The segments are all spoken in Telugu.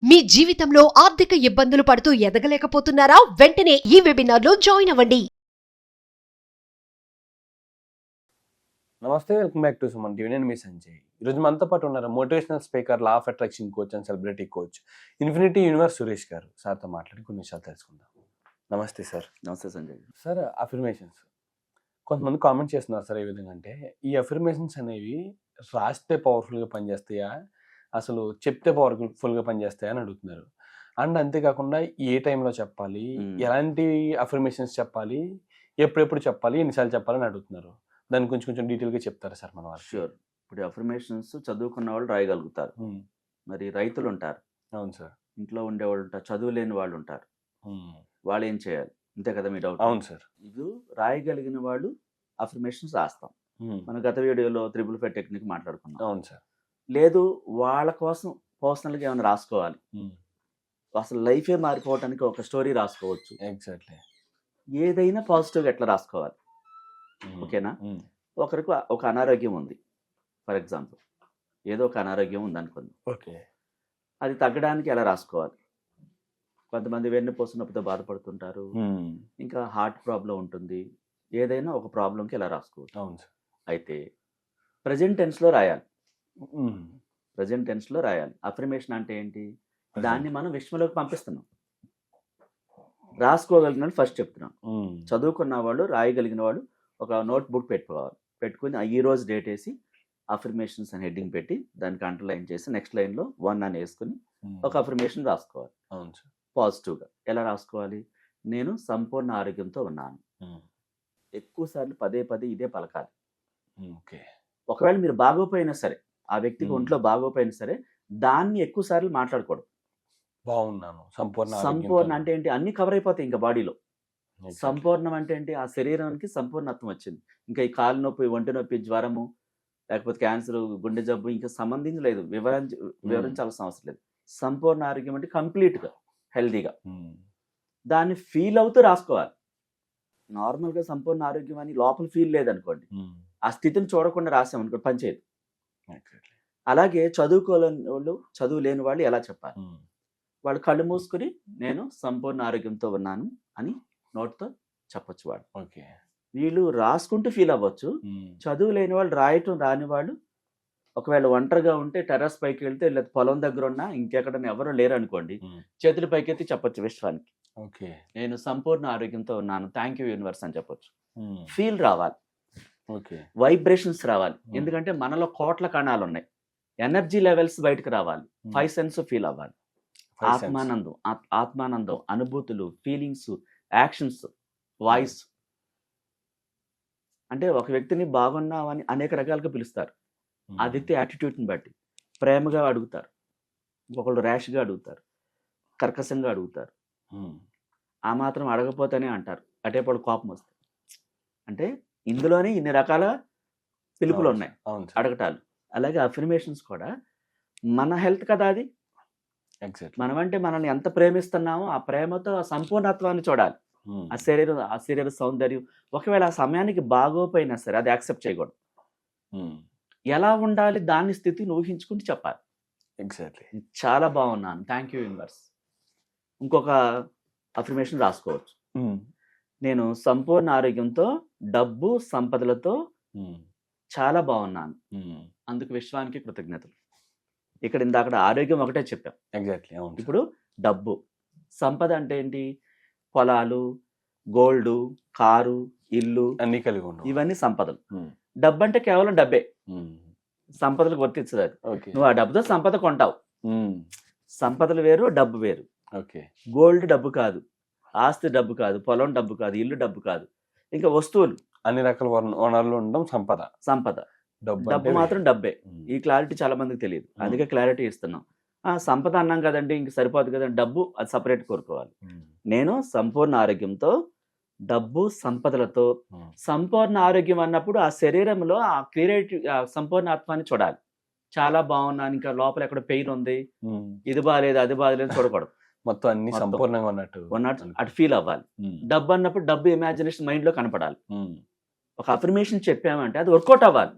మీ జీవితంలో ఆర్థిక ఇబ్బందులు పడుతూ ఎదగలేకపోతున్నారా? వెంటనే ఈ వెబినార్లో జాయిన్ అవ్వండి. నమస్తే, welcome back to Suman TV. నేను మీ సంజయ్. ఈరోజు మనతో పాటు ఉన్నారు motivational speaker, law of attraction coach and celebrity coach, infinity universe Suresh గారు. సార్తో మాట్లాడి కొన్ని విషయాలు తెలుసుకుందాం. నమస్తే సార్. నమస్తే సంజయ్. సార్, అఫర్మేషన్స్ కొంతమంది కామెంట్ చేస్తున్నారు సార్. ఏ విధంగా అంటే, ఈ అఫర్మేషన్స్ అనేవి రాస్తే పవర్ఫుల్గా పనిచేస్తాయా, అసలు చెప్తే పవర్ఫుల్గా పనిచేస్తాయా అని అడుగుతున్నారు. అండ్ అంతేకాకుండా ఏ టైంలో చెప్పాలి, ఎలాంటి అఫర్మేషన్స్ చెప్పాలి, ఎప్పుడెప్పుడు చెప్పాలి, ఎన్నిసార్లు చెప్పాలని అడుగుతున్నారు. దాని గురించి కొంచెం డీటెయిల్గా చెప్తారా సార్ మన వాళ్ళు? షూర్. ఇప్పుడు అఫర్మేషన్స్ చదువుకున్న వాళ్ళు రాయగలుగుతారు, మరి రైతులు ఉంటారు, అవును సార్, ఇంట్లో ఉండేవాళ్ళు ఉంటారు, చదువు లేని వాళ్ళు ఉంటారు. వాళ్ళు ఏం చేయాలి? అంతే కదా మీ డౌట్? అవును సార్. ఇది రాయగలిగిన వాళ్ళు అఫర్మేషన్స్ రాస్తాం. మన గత వీడియోలో 555 టెక్నిక్ మాట్లాడుకున్నాం. అవును సార్. లేదు వాళ్ళ కోసం పర్సనల్గా ఏమైనా రాసుకోవాలి, అసలు లైఫే మారిపోవటానికి ఒక స్టోరీ రాసుకోవచ్చు. ఎగ్జాక్ట్లీ. ఏదైనా పాజిటివ్గా ఎట్లా రాసుకోవాలి, ఓకేనా? ఒకరికి ఒక అనారోగ్యం ఉంది, ఫర్ ఎగ్జాంపుల్ ఏదో ఒక అనారోగ్యం ఉంది అనుకుంది. ఓకే. అది తగ్గడానికి ఎలా రాసుకోవాలి? కొంతమంది వెన్నుపూస నొప్పితో బాధపడుతుంటారు, ఇంకా హార్ట్ ప్రాబ్లం ఉంటుంది. ఏదైనా ఒక ప్రాబ్లంకి ఎలా రాసుకోవచ్చు. అవును సార్. అయితే ప్రజెంట్ టెన్స్లో రాయాలి. ప్రజెంట్ టెన్స్లో రాయాలి. అఫర్మేషన్ అంటే ఏంటి? దాన్ని మనం విశ్వంలోకి పంపిస్తున్నాం. రాసుకోగలిగిన ఫస్ట్ చెప్తున్నాం. చదువుకున్న వాళ్ళు, రాయగలిగిన వాళ్ళు ఒక నోట్బుక్ పెట్టుకుని ఈ రోజు డేట్ వేసి అఫర్మేషన్స్ అని హెడ్డింగ్ పెట్టి దానికి అండర్లైన్ చేసి నెక్స్ట్ లైన్లో 1 అని వేసుకుని ఒక అఫర్మేషన్ రాసుకోవాలి. అవును సార్. పాజిటివ్గా ఎలా రాసుకోవాలి? నేను సంపూర్ణ ఆరోగ్యంతో ఉన్నాను. ఎక్కువ సార్లు పదే పదే ఇదే పలకాలి. ఓకే. ఒకవేళ మీరు బాగోపోయినా సరే, ఆ వ్యక్తికి ఒంట్లో బాగోపోయినా సరే, దాన్ని ఎక్కువ సార్లు మాట్లాడకూడదు. బాగున్నాను, సంపూర్ణ అంటే ఏంటి? అన్ని కవర్ అయిపోతాయి ఇంకా బాడీలో. సంపూర్ణం అంటే ఏంటి? ఆ శరీరానికి సంపూర్ణత్వం వచ్చింది. ఇంకా ఈ కాలు నొప్పి, ఒంటి నొప్పి, జ్వరము, లేకపోతే క్యాన్సర్, గుండె జబ్బు ఇంకా సంబంధించలేదు, వివరించాల్సిన అవసరం లేదు. సంపూర్ణ ఆరోగ్యం అంటే కంప్లీట్గా హెల్దీగా. దాన్ని ఫీల్ అవుతూ రాసుకోవాలి. నార్మల్గా సంపూర్ణ ఆరోగ్యం అని లోపల ఫీల్ లేదనుకోండి, ఆ స్థితిని చూడకుండా రాసామనుకోండి, పనిచేయదు. అలాగే చదువుకోలేని వాళ్ళు, చదువు లేని వాళ్ళు ఎలా చెప్పాలి? వాళ్ళు కళ్ళు మూసుకుని నేను సంపూర్ణ ఆరోగ్యంతో ఉన్నాను అని నోట్తో చెప్పొచ్చు. వాళ్ళు ఓకే. వీళ్ళు రాసుకుంటూ ఫీల్ అవ్వచ్చు. చదువు లేని వాళ్ళు, రాయటం రాని వాళ్ళు, ఒకవేళ ఒంటరిగా ఉంటే టెర్రస్ పైకి వెళ్తే, లేదా పొలం దగ్గర ఉన్నా, ఇంకెక్కడన్నా ఎవరు లేరు అనుకోండి, చేతులు పైకెత్తి చెప్పొచ్చు విశ్వానికి, ఓకే, నేను సంపూర్ణ ఆరోగ్యంతో ఉన్నాను, థ్యాంక్ యూ యూనివర్స్ అని చెప్పొచ్చు. ఫీల్ రావాలి, ఓకే, వైబ్రేషన్స్ రావాలి. ఎందుకంటే మనలో కోట్ల కణాలు ఉన్నాయి, ఎనర్జీ లెవెల్స్ బయటకు రావాలి, 5 సెన్స్ ఫీల్ అవ్వాలి. ఆత్మానందం, అనుభూతులు, ఫీలింగ్స్, యాక్షన్స్, వాయిస్. అంటే ఒక వ్యక్తిని బాగున్నావని అనేక రకాలుగా పిలుస్తారు. ఆ వ్యక్తి యాటిట్యూడ్ని బట్టి ప్రేమగా అడుగుతారు, ఒకళ్ళు ర్యాష్గా అడుగుతారు, కర్కశంగా అడుగుతారు. ఆ మాత్రం అడగపోతేనే అంటారు, అటేపాడు కోపం వస్తుంది. అంటే ఇందులోనే ఇన్ని రకాల పిలుపులు ఉన్నాయి, అడగటాలు. అలాగే అఫర్మేషన్స్ కూడా మన హెల్త్ కదా అది. మనమంటే మనల్ని ఎంత ప్రేమిస్తున్నామో ఆ ప్రేమతో ఆ సంపూర్ణత్వాన్ని చూడాలి, ఆ శరీర సౌందర్యం. ఒకవేళ ఆ సమయానికి బాగోపోయినా సరే అది యాక్సెప్ట్ చేయకూడదు. ఎలా ఉండాలి దాని స్థితిని ఊహించుకుంటూ చెప్పాలి. ఎగ్జాక్ట్లీ. చాలా బాగున్నాను, థ్యాంక్ యూ యూనివర్స్. ఇంకొక అఫర్మేషన్ రాసుకోవచ్చు, నేను సంపూర్ణ ఆరోగ్యంతో, డబ్బు సంపదలతో చాలా బాగున్నాను, అందుకు విశ్వానికి కృతజ్ఞతలు. ఇక్కడ ఇందాక ఆరోగ్యం ఒకటే చెప్పాం. ఎగ్జాక్ట్లీ. ఇప్పుడు డబ్బు, సంపద అంటే ఏంటి? పొలాలు, గోల్డ్, కారు, ఇల్లు అన్ని కలిగి ఉండవు, ఇవన్నీ సంపదలు. డబ్బు అంటే కేవలం డబ్బే, సంపదలకు వర్తించదు అది. నువ్వు ఆ డబ్బుతో సంపద కొంటావు. సంపదలు వేరు, డబ్బు వేరు. ఓకే. గోల్డ్ డబ్బు కాదు, ఆస్తి డబ్బు కాదు, పొలం డబ్బు కాదు, ఇల్లు డబ్బు కాదు, ఇంకా వస్తువులు, అన్ని రకాల వనరులు ఉండడం సంపద. డబ్బు మాత్రం డబ్బే. ఈ క్లారిటీ చాలా మందికి తెలియదు, అందుకే క్లారిటీ ఇస్తున్నాం. సంపద అన్నాం కదండి, ఇంక సరిపోదు కదండి, డబ్బు అది సపరేట్ కోరుకోవాలి. నేను సంపూర్ణ ఆరోగ్యంతో, డబ్బు సంపదలతో. సంపూర్ణ ఆరోగ్యం అన్నప్పుడు ఆ శరీరంలో ఆ క్లియరిటీ, సంపూర్ణ ఆత్మాన్ని చూడాలి. చాలా బాగున్నాను, ఇంకా లోపల ఎక్కడ పెయిన్ ఉంది, ఇది బాగాలేదు, అది బాగాలేదు చూడకూడదు. మొత్తం అన్ని సంపూర్ణంగా ఉన్నట్టు అటు ఫీల్ అవ్వాలి. డబ్బు అన్నప్పుడు డబ్బు ఇమాజినేషన్ మైండ్ లో కనపడాలి. ఒక అఫర్మేషన్ చెప్పామంటే అది వర్కౌట్ అవ్వాలి.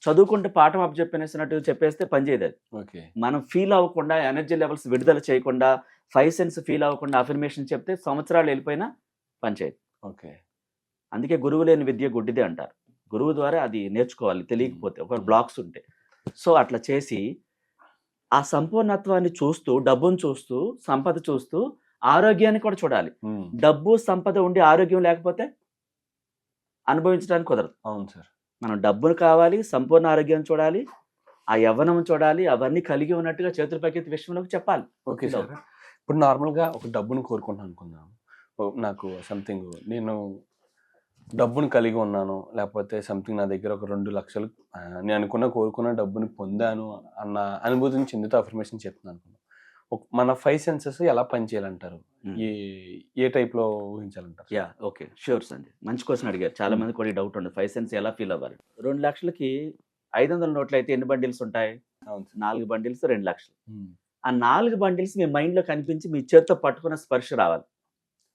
చదువుకుంటే పాఠం అప్ చెప్పేసినట్టు చెప్పేస్తే పనిచేయదు అది. ఓకే. మనం ఫీల్ అవ్వకుండా, ఎనర్జీ లెవెల్స్ విడుదల చేయకుండా, 5 సెన్స్ ఫీల్ అవ్వకుండా అఫర్మేషన్ చెప్తే సంవత్సరాలు వెళ్ళిపోయినా పనిచేయదు. ఓకే. అందుకే గురువు లేని విద్య గుడ్డిదే అంటారు. గురువు ద్వారా అది నేర్చుకోవాలి తెలియకపోతే, ఒక బ్లాక్స్ ఉంటే. సో అట్లా చేసి ఆ సంపూర్ణత్వాన్ని చూస్తూ, డబ్బును చూస్తూ, సంపద చూస్తూ, ఆరోగ్యాన్ని కూడా చూడాలి. డబ్బు సంపద ఉండి ఆరోగ్యం లేకపోతే అనుభవించడానికి కుదరదు. అవును సార్. మనం డబ్బును కావాలి, సంపూర్ణ ఆరోగ్యం చూడాలి, ఆ యవ్వనం చూడాలి, అవన్నీ కలిగి ఉన్నట్టుగా చేతుల పైకెత్తి విశ్వంలోకి చెప్పాలి. Okay sir. ఇప్పుడు నార్మల్గా ఒక డబ్బును కోరుకుంటున్నాను అనుకుందాం. నాకు సంథింగ్ నేను డబ్బును కలిగి ఉన్నాను, లేకపోతే సంథింగ్ నా దగ్గర ఒక 2 లక్షలు నేను కోరుకున్న డబ్బుని పొందాను అన్న అనుభూతిని చెందుతూ అఫర్మేషన్ చెప్తున్నాను. మన 5 సెన్సెస్ ఎలా పనిచేయాలంటారు? ఏ టైప్లో ఊహించాలంటారు? ఓకే, షూర్ సంజయ్, మంచి క్వశ్చన్ అడిగారు. చాలా మంది కూడా డౌట్ ఉండదు, 5 సెన్స్ ఎలా ఫీల్ అవ్వాలి. 2 లక్షలకి 500 నోట్లు అయితే ఎన్ని బండిల్స్ ఉంటాయి? 4 బండిల్స్ 2 లక్షలు. ఆ 4 బండిల్స్ మీ మైండ్ లో కనిపించి మీ చేతితో పట్టుకున్న స్పర్శ రావాలి.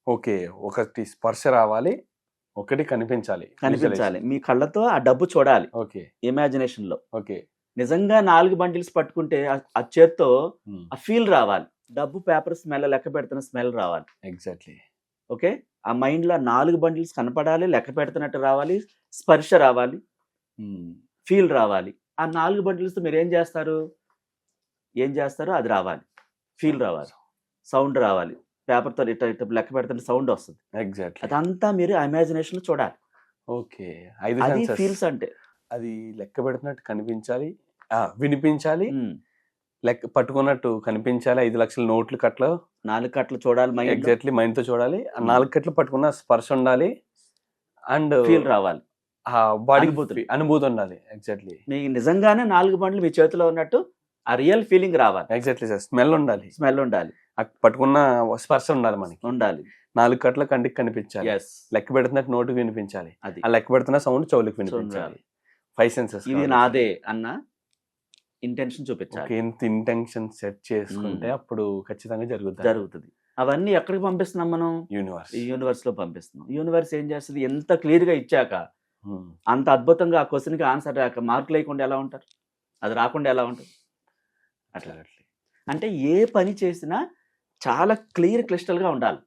ఓకే, ఒకటి స్పర్శ రావాలి, ఒకటి కనిపించాలి. మీ కళ్ళతో ఆ డబ్బు చూడాలి. ఓకే, ఇమాజినేషన్ లో. ఓకే, నిజంగా 4 బండిల్స్ పట్టుకుంటే ఆ చేత్తో ఆ ఫీల్ రావాలి. డబ్బు పేపర్ స్మెల్, లెక్క పెడుతున్న స్మెల్ రావాలి. ఎగ్జాక్ట్లీ. ఓకే, ఆ మైండ్ లో 4 బండిల్స్ కనపడాలి, లెక్క పెడుతున్నట్టు రావాలి, స్పర్శ రావాలి, ఫీల్ రావాలి. ఆ 4 బండిల్స్ మీరు ఏం చేస్తారో అది రావాలి, ఫీల్ రావాలి, సౌండ్ రావాలి. పేపర్తో ఇట్లా లెక్క పెడుతుంటే సౌండ్ వస్తుంది. ఎగ్జాక్ట్లీ. అదంతా మీరు ఇమాజినేషన్ లో చూడాలి. ఓకే, అది ఫీల్స్ అంటే. అది లెక్క పెడుతున్నట్టు కనిపించాలి, వినిపించాలి, లెక్క పట్టుకున్నట్టు కనిపించాలి. 5 లక్షల నోట్లు కట్లు 4 కట్లు చూడాలి. ఎగ్జాక్ట్లీ, మైండ్ తో చూడాలి. 4 కట్లు పట్టుకున్న స్పర్శ ఉండాలి, అండ్ ఫీల్ రావాలి, బాడీ అనుభూతి ఉండాలి. ఎగ్జాక్ట్లీ. మీకు నిజంగానే 4 బండ్లు మీ చేతిలో ఉన్నట్టు ఆ రియల్ ఫీలింగ్ రావాలి. Exactly sir. స్మెల్ ఉండాలి, పట్టుకున్న స్పర్శ ఉండాలి, మనకి ఉండాలి. 4 కట్ల కంటికి కనిపించాలి, లెక్క పెడుతున్నట్టు నోటుకు వినిపించాలి, ఆ లెక్క పెడుతున్న సౌండ్ చెవులకు వినిపించాలి. 5 సెన్సెస్. ఇది నాదే అన్న ఇంటెన్షన్ చూపించాలి. ఇంత ఇంటెన్షన్ సెట్ చేసుకుంటే అప్పుడు ఖచ్చితంగా జరుగుతుంది. అవన్నీ ఎక్కడికి పంపిస్తున్నాం మనం? యూనివర్స్ లో పంపిస్తున్నాం. యూనివర్స్ ఏం చేస్తుంది? ఎంత క్లియర్ గా ఇచ్చాక, అంత అద్భుతంగా ఆ క్వశ్చన్ కి ఆన్సర్ రాక మార్కులు లేకుండా ఎలా ఉంటారు? అది రాకుండా ఎలా ఉంటుంది? అట్లా. అంటే ఏ పని చేసినా చాలా క్లిస్టల్ గా ఉండాలి,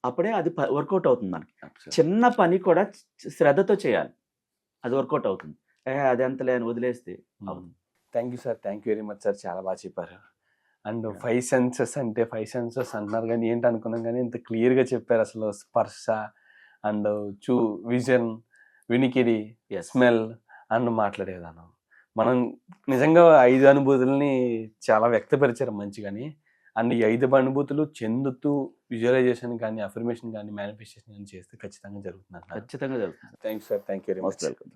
అప్పుడే అది వర్కౌట్ అవుతుంది. మనకి చిన్న పని కూడా శ్రద్ధతో చేయాలి, అది వర్కౌట్ అవుతుంది. అది ఎంతలే అని వదిలేస్తే అవును. Thank you sir, thank you very much sir, చాలా బాగా చెప్పారు. అండ్ 5 సెన్సెస్ అంటే 5 సెన్సెస్ అంటున్నారు కానీ ఏంటి అనుకున్నాం, కానీ ఇంత క్లియర్గా చెప్పారు. అసలు స్పర్శ అండ్ విజన్, వినికిడి, స్మెల్ అండ్ మాట్లాడే విధానం, మనం నిజంగా 5 అనుభూతుల్ని చాలా వ్యక్తపరిచారు మంచిగాని. అండ్ ఈ 5 అనుభూతులు చెందుతూ విజువలైజేషన్ కానీ, అఫర్మేషన్ కానీ, మేనిఫెస్టేషన్ కానీ చేస్తే ఖచ్చితంగా జరుగుతుంది. ఖచ్చితంగా జరుగుతుంది. Thank you sir, thank you very much. Welcome.